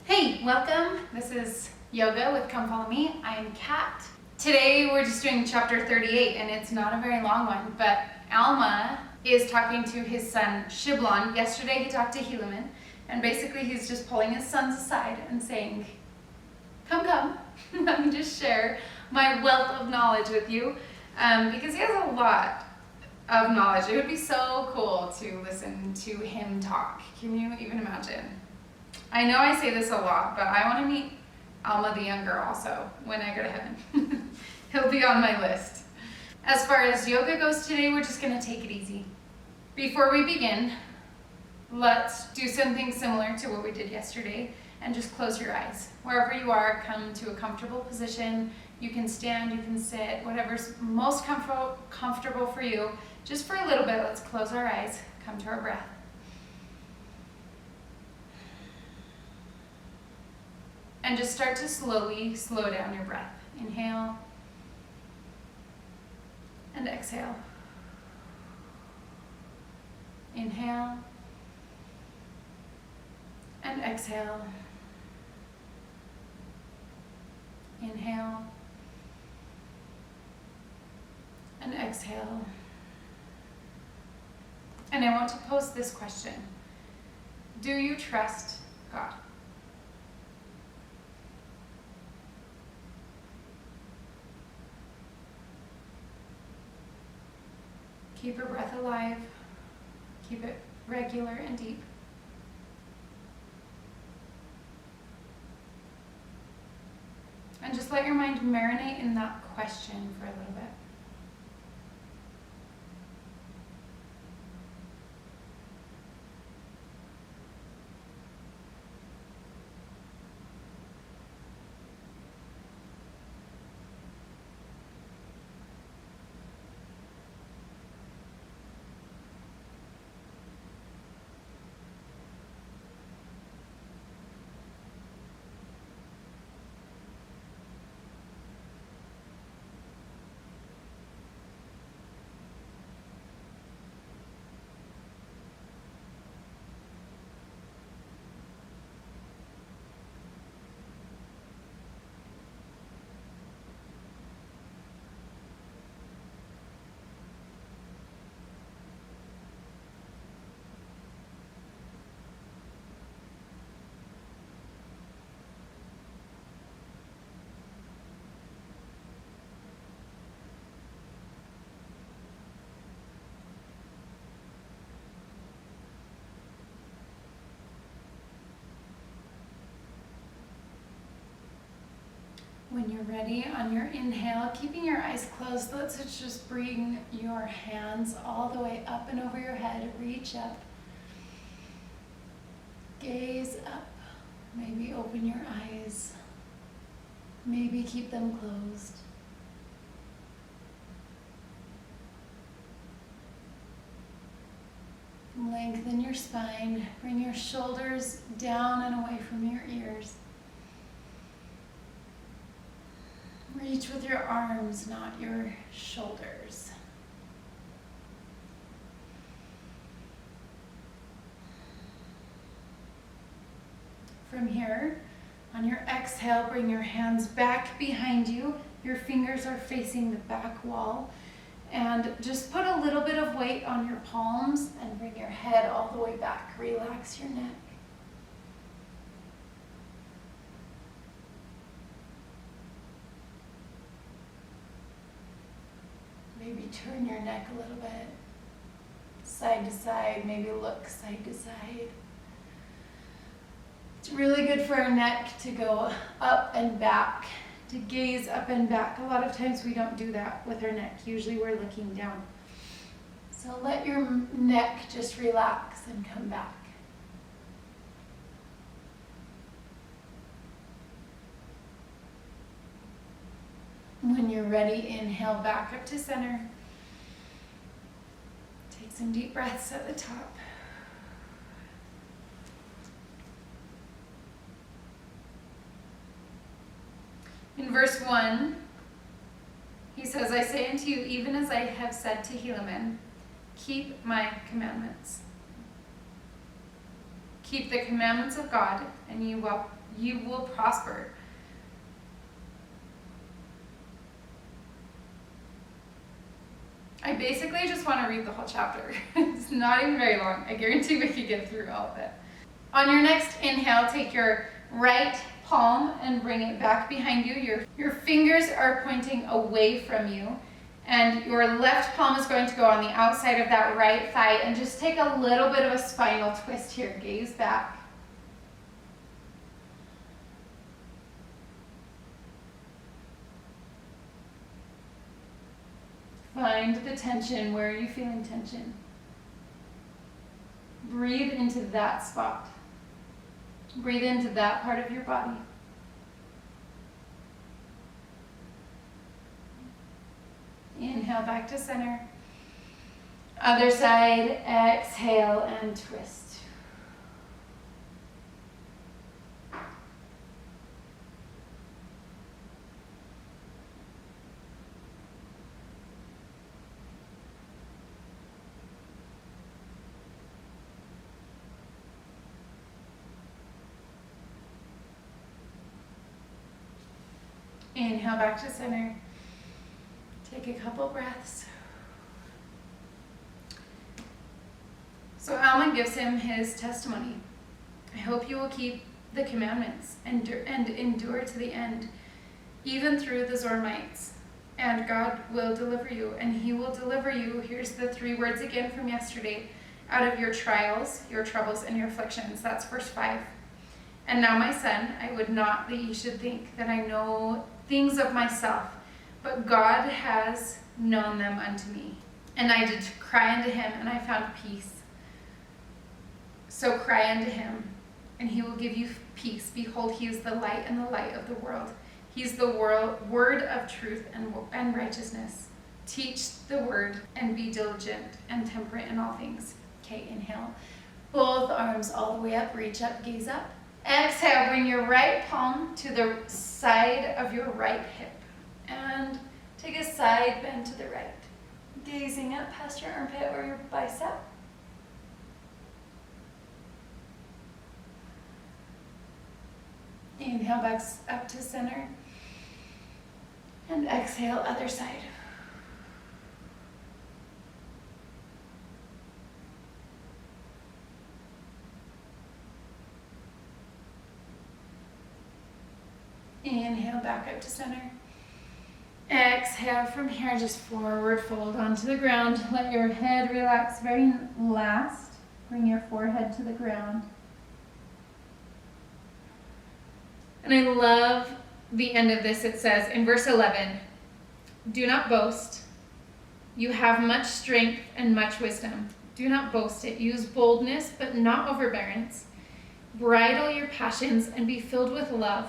Hey, welcome. This is Yoga with Come Follow Me. I'm Kat. Today we're just doing chapter 38 and it's not a very long one, but Alma is talking to his son Shiblon. Yesterday he talked to Helaman and basically he's just pulling his sons aside and saying, come, let me just share my wealth of knowledge with you because he has a lot of knowledge. It would be so cool to listen to him talk. Can you even imagine? I know I say this a lot, but I want to meet Alma the younger also when I go to heaven. He'll be on my list. As far as yoga goes today, we're just going to take it easy. Before we begin, let's do something similar to what we did yesterday and just close your eyes. Wherever you are, come to a comfortable position. You can stand, you can sit, whatever's most comfortable for you. Just for a little bit, let's close our eyes, come to our breath. And just start to slowly slow down your breath. Inhale and exhale. Inhale and exhale. Inhale and exhale. And I want to pose this question. Do you trust God? Keep your breath alive. Keep it regular and deep. And just let your mind marinate in that question for a little bit. When you're ready, on your inhale, keeping your eyes closed, let's just bring your hands all the way up and over your head. Reach up. Gaze up. Maybe open your eyes. Maybe keep them closed. Lengthen your spine. Bring your shoulders down and away from your ears. Reach with your arms, not your shoulders. From here, on your exhale, bring your hands back behind you. Your fingers are facing the back wall. And just put a little bit of weight on your palms and bring your head all the way back. Relax your neck. Maybe turn your neck a little bit, side to side, maybe look side to side. It's really good for our neck to go up and back, to gaze up and back. A lot of times we don't do that with our neck. Usually we're looking down. So let your neck just relax and come back. When you're ready, inhale back up to center. Take some deep breaths at the top. In verse 1, he says, I say unto you, even as I have said to Helaman, keep my commandments. Keep the commandments of God, and you you will prosper. I basically just want to read the whole chapter. It's not even very long. I guarantee we could get through all of it. On your next inhale, take your right palm and bring it back behind you. Your fingers are pointing away from you, and your left palm is going to go on the outside of that right thigh, and just take a little bit of a spinal twist here. Gaze back. Find the tension. Where are you feeling tension? Breathe into that spot. Breathe into that part of your body. Inhale back to center. Other side, exhale and twist. Inhale back to center. Take a couple breaths. So Alma gives him his testimony. I hope you will keep the commandments and endure to the end, even through the Zoramites. And God will deliver you, and he will deliver you. Here's the 3 words again from yesterday. Out of your trials, your troubles, and your afflictions. That's verse 5. And now, my son, I would not that you should think that I know things of myself, but God has known them unto me. And I did cry unto him, and I found peace. So cry unto him, and he will give you peace. Behold, he is the light and the light of the world. He is the word of truth and righteousness. Teach the word and be diligent and temperate in all things. Okay, inhale. Both arms all the way up. Reach up, gaze up. Exhale, bring your right palm to the side of your right hip. And take a side bend to the right. Gazing up past your armpit or your bicep. Inhale back up to center. And exhale, other side. Inhale back up to center. Exhale from here, just forward fold onto the ground. Let your head relax very last. Bring your forehead to the ground. And I love the end of this. It says in verse 11, do not boast. You have much strength and much wisdom. Do not boast it. Use boldness, but not overbearance. Bridle your passions and be filled with love,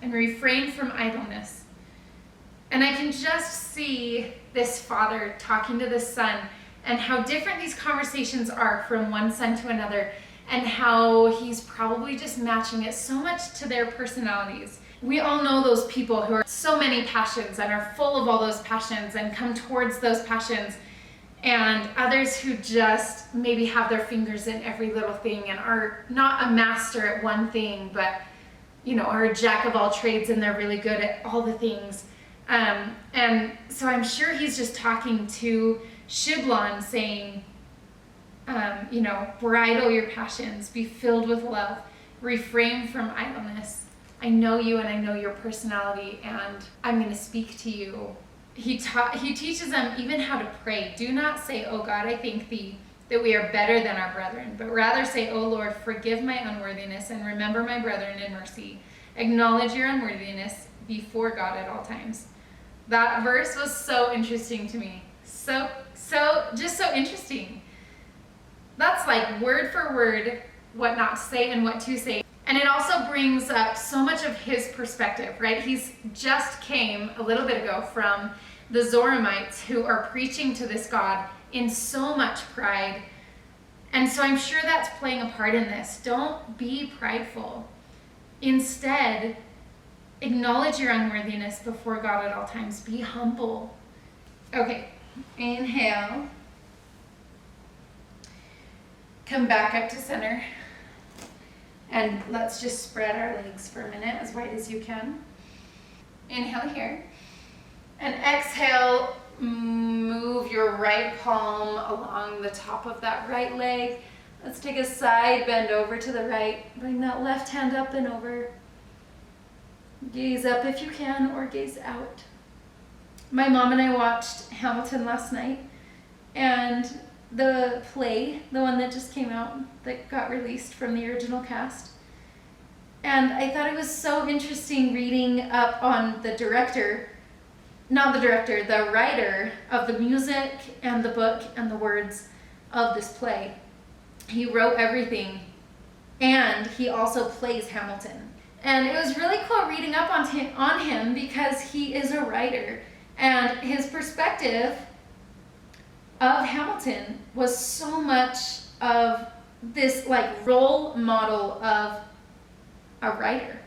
and refrain from idleness. And I can just see this father talking to this son, and how different these conversations are from one son to another, and how he's probably just matching it so much to their personalities. We all know those people who are so many passions and are full of all those passions and come towards those passions, and others who just maybe have their fingers in every little thing and are not a master at one thing, but are a jack of all trades, and they're really good at all the things. And so I'm sure he's just talking to Shiblon, saying, bridle your passions, be filled with love, refrain from idleness. I know you and I know your personality, and I'm going to speak to you. He teaches them even how to pray. Do not say, oh God, I thank thee that we are better than our brethren, but rather say, oh Lord, forgive my unworthiness and remember my brethren in mercy. Acknowledge your unworthiness before God at all times. That verse was so interesting to me. So interesting. That's like word for word what not to say and what to say. And it also brings up so much of his perspective, right? He's just came a little bit ago from the Zoramites, who are preaching to this God in so much pride. And so I'm sure that's playing a part in this. Don't be prideful. Instead, acknowledge your unworthiness before God at all times. Be humble. Okay, inhale. Come back up to center. And let's just spread our legs for a minute, as wide as you can. Inhale here. And exhale, move your right palm along the top of that right leg. Let's take a side bend over to the right. Bring that left hand up and over. Gaze up if you can, or gaze out. My mom and I watched Hamilton last night, and the play, the one that just came out, that got released from the original cast. And I thought it was so interesting reading up on the writer of the music and the book and the words of this play. He wrote everything, and he also plays Hamilton. And it was really cool reading up on him because he is a writer, and his perspective of Hamilton was so much of this like role model of a writer.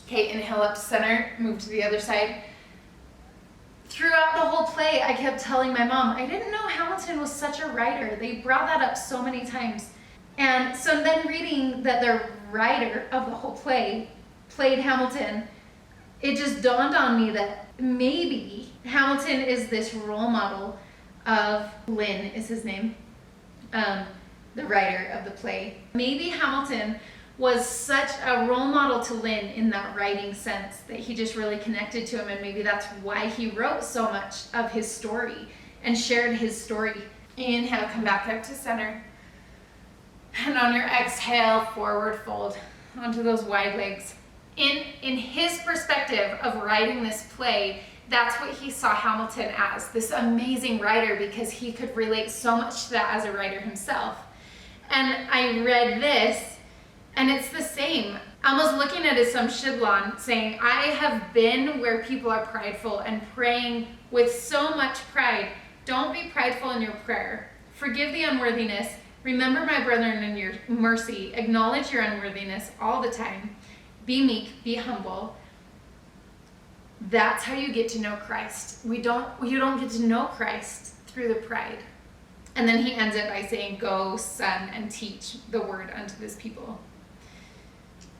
Okay, inhale up to center, move to the other side. Throughout the whole play, I kept telling my mom, I didn't know Hamilton was such a writer. They brought that up so many times. And so then reading that the writer of the whole play played Hamilton, it just dawned on me that maybe Hamilton is this role model of Lynn, is his name, the writer of the play. Maybe Hamilton was such a role model to Lynn in that writing sense that he just really connected to him, and maybe that's why he wrote so much of his story and shared his story. Inhale, come back up to center. And on your exhale, forward fold onto those wide legs. In his perspective of writing this play, that's what he saw Hamilton as, this amazing writer, because he could relate so much to that as a writer himself. And I read this, and it's the same. Alma's looking at it some Shiblon, saying, I have been where people are prideful and praying with so much pride. Don't be prideful in your prayer. Forgive the unworthiness. Remember my brethren in your mercy. Acknowledge your unworthiness all the time. Be meek, be humble. That's how you get to know Christ. You don't get to know Christ through the pride. And then he ends it by saying, go, son, and teach the word unto this people.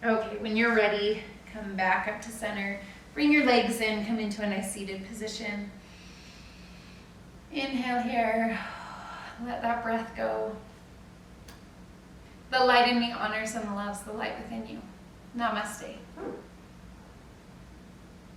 Okay, when you're ready, come back up to center. Bring your legs in, come into a nice seated position. Inhale here. Let that breath go. The light in me honors and loves the light within you. Namaste.